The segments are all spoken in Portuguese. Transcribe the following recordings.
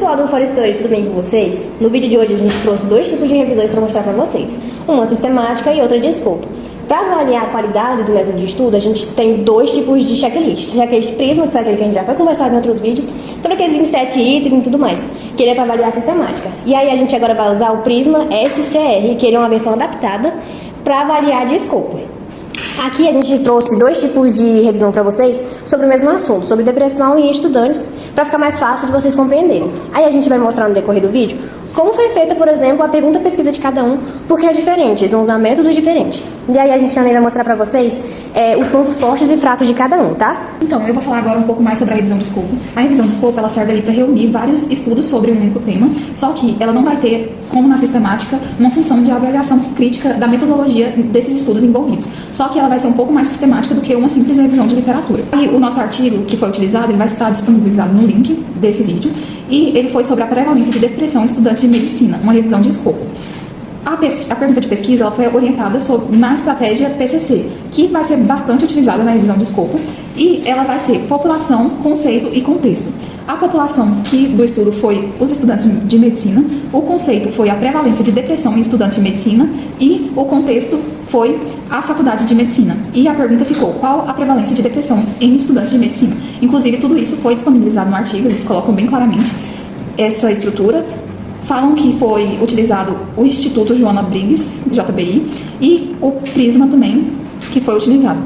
pessoal do Forestore, tudo bem com vocês? No vídeo de hoje a gente trouxe dois tipos de revisões para mostrar para vocês, uma sistemática e outra de escopo. Para avaliar a qualidade do método de estudo, a gente tem dois tipos de checklist. Checklist Prisma, que foi aquele que a gente já foi conversado em outros vídeos, sobre aqueles 27 itens e tudo mais, que ele é para avaliar a sistemática. E aí a gente agora vai usar o Prisma SCR, que ele é uma versão adaptada para avaliar de escopo. Aqui a gente trouxe dois tipos de revisão para vocês sobre o mesmo assunto, sobre depressão em estudantes, para ficar mais fácil de vocês compreenderem. Aí a gente vai mostrar no decorrer do vídeo como foi feita, por exemplo, a pergunta pesquisa de cada um, porque é diferente, eles vão usar métodos diferentes. E aí a gente também vai mostrar para vocês os pontos fortes e fracos de cada um, tá? Então, eu vou falar agora um pouco mais sobre a revisão de escopo. A revisão de escopo, ela serve ali para reunir vários estudos sobre um único tema, só que ela não vai ter, como na sistemática, uma função de avaliação crítica da metodologia desses estudos envolvidos. Só que ela vai ser um pouco mais sistemática do que uma simples revisão de literatura. E o nosso artigo que foi utilizado, ele vai estar disponibilizado no link desse vídeo, e ele foi sobre a prevalência de depressão em estudantes de medicina, uma revisão de escopo. A pergunta de pesquisa ela foi orientada na estratégia PCC, que vai ser bastante utilizada na revisão de escopo, e ela vai ser população, conceito e contexto. A população do estudo foi os estudantes de medicina, o conceito foi a prevalência de depressão em estudantes de medicina e o contexto foi a faculdade de medicina. E a pergunta ficou: qual a prevalência de depressão em estudantes de medicina? Inclusive, tudo isso foi disponibilizado no artigo, eles colocam bem claramente essa estrutura. Falam que foi utilizado o Instituto Joana Briggs, JBI, e o Prisma também, que foi utilizado.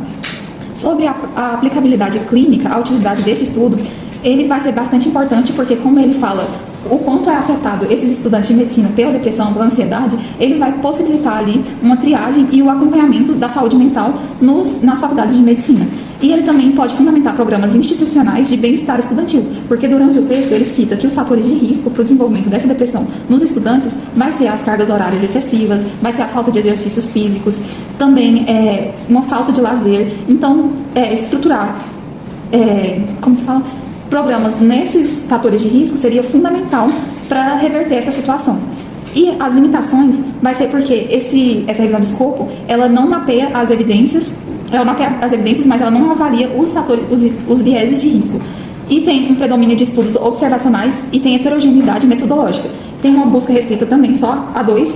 Sobre a aplicabilidade clínica, a utilidade desse estudo, ele vai ser bastante importante, porque como ele fala o quanto é afetado esses estudantes de medicina pela depressão, pela ansiedade, ele vai possibilitar ali uma triagem e o acompanhamento da saúde mental nas faculdades de medicina. E ele também pode fundamentar programas institucionais de bem-estar estudantil, porque durante o texto ele cita que os fatores de risco para o desenvolvimento dessa depressão nos estudantes vai ser as cargas horárias excessivas, vai ser a falta de exercícios físicos, também uma falta de lazer. Então, estruturar, programas nesses fatores de risco seria fundamental para reverter essa situação. E as limitações vai ser porque essa revisão de escopo, ela não mapeia as evidências, mas ela não avalia os vieses de risco. E tem um predomínio de estudos observacionais e tem heterogeneidade metodológica. Tem uma busca restrita também só a duas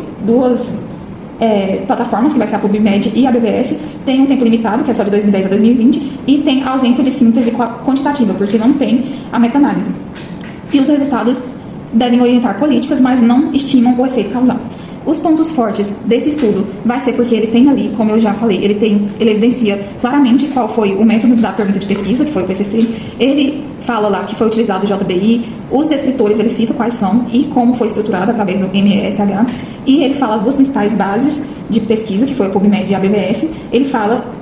plataformas, que vai ser a PubMed e a BBS, tem um tempo limitado, que é só de 2010 a 2020, e tem a ausência de síntese quantitativa, porque não tem a meta-análise. E os resultados devem orientar políticas, mas não estimam o efeito causal. Os pontos fortes desse estudo vai ser porque ele tem ali, como eu já falei, ele evidencia claramente qual foi o método da pergunta de pesquisa, que foi o PCC. Ele fala lá que foi utilizado o JBI, os descritores ele cita quais são e como foi estruturado através do MESH, e ele fala as duas principais bases de pesquisa, que foi o PubMed e a BBS. Ele fala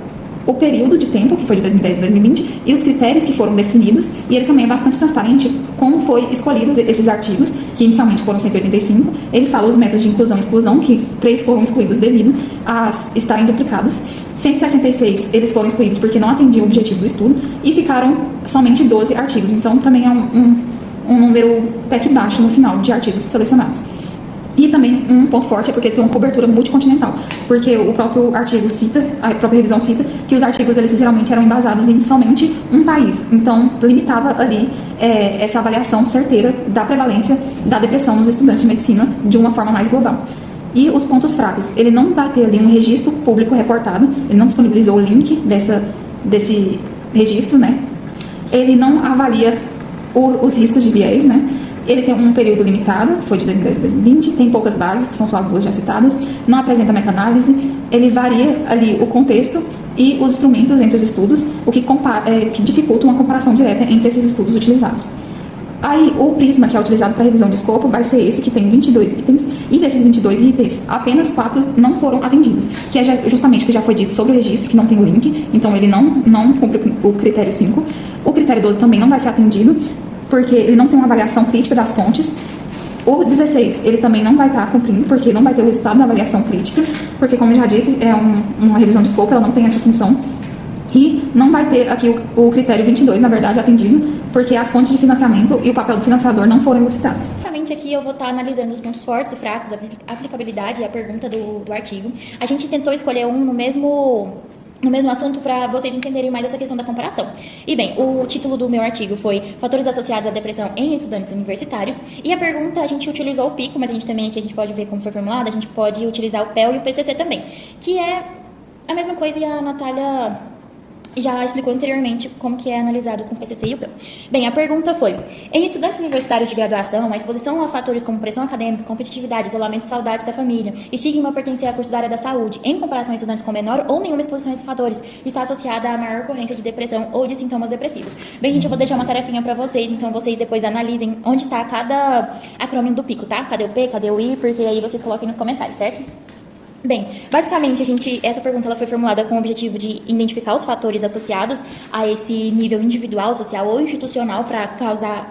o período de tempo, que foi de 2010 a 2020, e os critérios que foram definidos, e ele também é bastante transparente como foi escolhidos esses artigos, que inicialmente foram 185. Ele fala os métodos de inclusão e exclusão, que 3 foram excluídos devido a estarem duplicados. 166 eles foram excluídos porque não atendiam o objetivo do estudo, e ficaram somente 12 artigos. Então também é um número até que baixo no final de artigos selecionados. E também um ponto forte é porque tem uma cobertura multicontinental, porque o próprio artigo cita, a própria revisão cita, que os artigos eles geralmente eram embasados em somente um país. Então, limitava ali essa avaliação certeira da prevalência da depressão nos estudantes de medicina de uma forma mais global. E os pontos fracos, ele não vai ter ali um registro público reportado, ele não disponibilizou o link desse registro, né? Ele não avalia os riscos de viés, né? Ele tem um período limitado, que foi de 2010 a 2020, tem poucas bases, que são só as duas já citadas, não apresenta meta-análise, ele varia ali o contexto e os instrumentos entre os estudos, o que dificulta uma comparação direta entre esses estudos utilizados. Aí, o Prisma, que é utilizado para revisão de escopo, vai ser esse que tem 22 itens, e desses 22 itens, apenas 4 não foram atendidos, que é justamente o que já foi dito sobre o registro, que não tem o link, então ele não cumpre o critério 5. O critério 12 também não vai ser atendido, porque ele não tem uma avaliação crítica das fontes. O 16, ele também não vai estar cumprindo, porque não vai ter o resultado da avaliação crítica, porque, como eu já disse, é uma revisão de escopo, ela não tem essa função. E não vai ter aqui o critério 22, na verdade, atendido, porque as fontes de financiamento e o papel do financiador não foram elucidados. Basicamente, aqui eu vou estar analisando os pontos fortes e fracos, a aplicabilidade e a pergunta do artigo. A gente tentou escolher um no mesmo no mesmo assunto para vocês entenderem mais essa questão da comparação. E bem, o título do meu artigo foi Fatores associados à depressão em estudantes universitários. E a pergunta, a gente utilizou o PICO, mas a gente também aqui a gente pode ver como foi formulada, a gente pode utilizar o PEL e o PCC também, que é a mesma coisa, e a Natália já explicou anteriormente como que é analisado com o PCC e o PEL. Bem, a pergunta foi: em estudantes universitários de graduação, a exposição a fatores como pressão acadêmica, competitividade, isolamento e saudade da família, estigma pertencer a curso da área da saúde, em comparação a estudantes com menor ou nenhuma exposição a esses fatores, está associada a maior ocorrência de depressão ou de sintomas depressivos. Bem, gente, eu vou deixar uma tarefinha pra vocês, então vocês depois analisem onde está cada acrônimo do PICO, tá? Cadê o P, cadê o I, porque aí vocês coloquem nos comentários, certo? Bem, basicamente essa pergunta ela foi formulada com o objetivo de identificar os fatores associados a esse nível individual, social ou institucional para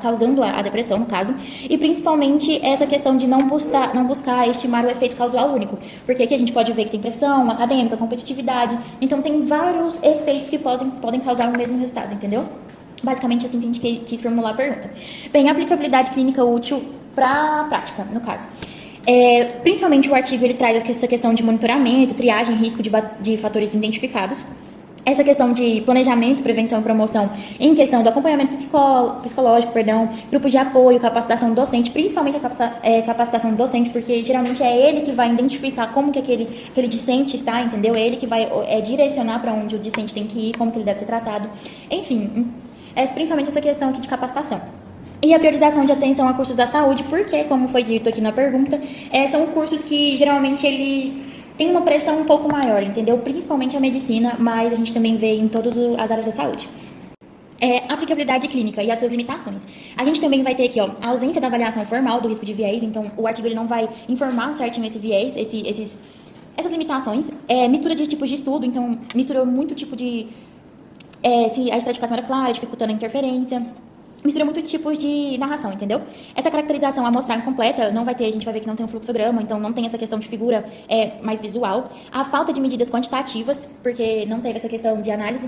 causando a depressão, no caso, e principalmente essa questão de não buscar estimar o efeito causal único, porque aqui a gente pode ver que tem pressão acadêmica, competitividade, então tem vários efeitos que podem causar o mesmo resultado, entendeu? Basicamente assim que a gente quis formular a pergunta. Bem, aplicabilidade clínica útil para a prática, no caso. Principalmente o artigo ele traz essa questão de monitoramento, triagem, risco de fatores identificados. Essa questão de planejamento, prevenção e promoção em questão do acompanhamento psicológico, grupos de apoio, capacitação docente, principalmente a capacitação docente, porque geralmente é ele que vai identificar como que aquele discente está, entendeu? É ele que vai direcionar para onde o discente tem que ir, como que ele deve ser tratado. Enfim, principalmente essa questão aqui de capacitação. E a priorização de atenção a cursos da saúde, porque, como foi dito aqui na pergunta, são cursos que geralmente eles têm uma pressão um pouco maior, entendeu? Principalmente a medicina, mas a gente também vê em todas as áreas da saúde. Aplicabilidade clínica e as suas limitações. A gente também vai ter aqui, ó, a ausência da avaliação formal do risco de viés, então o artigo ele não vai informar certinho esse viés, essas limitações. Mistura de tipos de estudo, então mistura muito tipo de... se a estratificação era clara, dificultando a interferência. Mistura muito tipos de narração, entendeu? Essa caracterização amostral incompleta não vai ter, a gente vai ver que não tem um fluxograma, então não tem essa questão de figura mais visual. A falta de medidas quantitativas, porque não teve essa questão de análise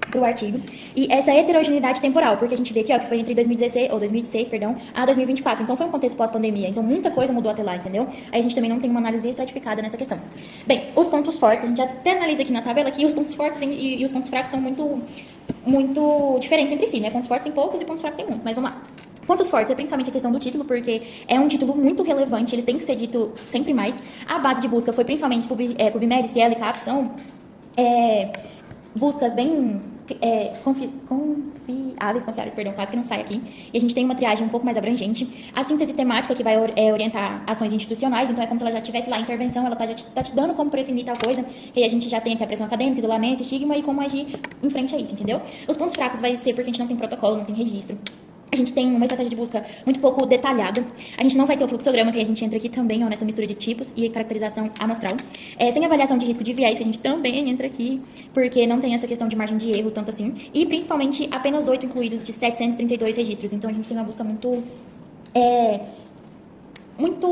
para o artigo. E essa heterogeneidade temporal, porque a gente vê aqui, ó, que foi entre 2016, a 2024. Então foi um contexto pós-pandemia, então muita coisa mudou até lá, entendeu? Aí a gente também não tem uma análise estratificada nessa questão. Bem, os pontos fortes, a gente até analisa aqui na tabela que os pontos fortes e os pontos fracos são muito diferentes entre si, né? Pontos fortes tem poucos e pontos fracos tem muitos, mas vamos lá. Pontos fortes é principalmente a questão do título, porque é um título muito relevante, ele tem que ser dito sempre mais. A base de busca foi principalmente PubMed, Cielo e CAPES, são buscas bem confiáveis, quase que não sai aqui. E a gente tem uma triagem um pouco mais abrangente. A síntese temática, que vai orientar ações institucionais, então é como se ela já tivesse lá a intervenção, ela já tá te dando como prevenir tal coisa, que aí a gente já tem aqui a pressão acadêmica, isolamento, estigma e como agir em frente a isso, entendeu? Os pontos fracos vai ser porque a gente não tem protocolo, não tem registro. A gente tem uma estratégia de busca muito pouco detalhada. A gente não vai ter o fluxograma, que a gente entra aqui também, ó, nessa mistura de tipos e caracterização amostral. Sem avaliação de risco de viés, que a gente também entra aqui, porque não tem essa questão de margem de erro, tanto assim. E, principalmente, apenas 8 incluídos de 732 registros. Então, a gente tem uma busca muito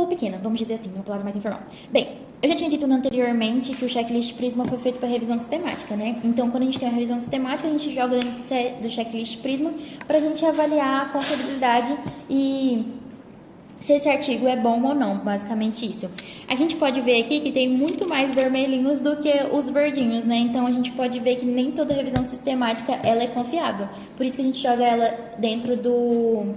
pequena, vamos dizer assim, uma palavra mais informal. Bem, eu já tinha dito anteriormente que o checklist Prisma foi feito para revisão sistemática, né? Então, quando a gente tem uma revisão sistemática, a gente joga dentro do checklist Prisma para a gente avaliar a confiabilidade e se esse artigo é bom ou não, basicamente isso. A gente pode ver aqui que tem muito mais vermelhinhos do que os verdinhos, né? Então, a gente pode ver que nem toda revisão sistemática ela é confiável. Por isso que a gente joga ela dentro do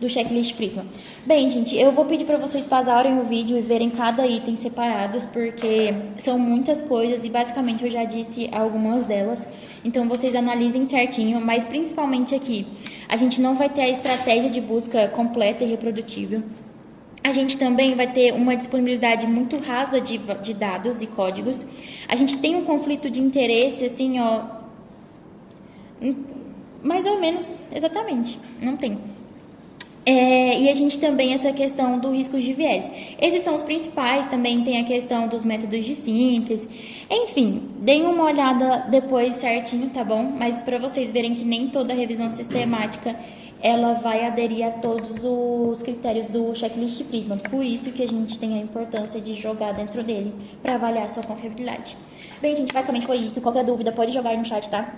checklist Prisma. Bem, gente, eu vou pedir para vocês pausarem o vídeo e verem cada item separados, porque são muitas coisas e basicamente eu já disse algumas delas. Então, vocês analisem certinho, mas principalmente aqui, a gente não vai ter a estratégia de busca completa e reprodutível. A gente também vai ter uma disponibilidade muito rasa de dados e códigos. A gente tem um conflito de interesse, assim, ó, mais ou menos, exatamente, não tem. E a gente também essa questão do risco de viés. Esses são os principais, também tem a questão dos métodos de síntese. Enfim, deem uma olhada depois certinho, tá bom? Mas para vocês verem que nem toda revisão sistemática ela vai aderir a todos os critérios do checklist Prisma. Por isso que a gente tem a importância de jogar dentro dele para avaliar a sua confiabilidade. Bem, gente, basicamente foi isso. Qualquer dúvida pode jogar aí no chat, tá?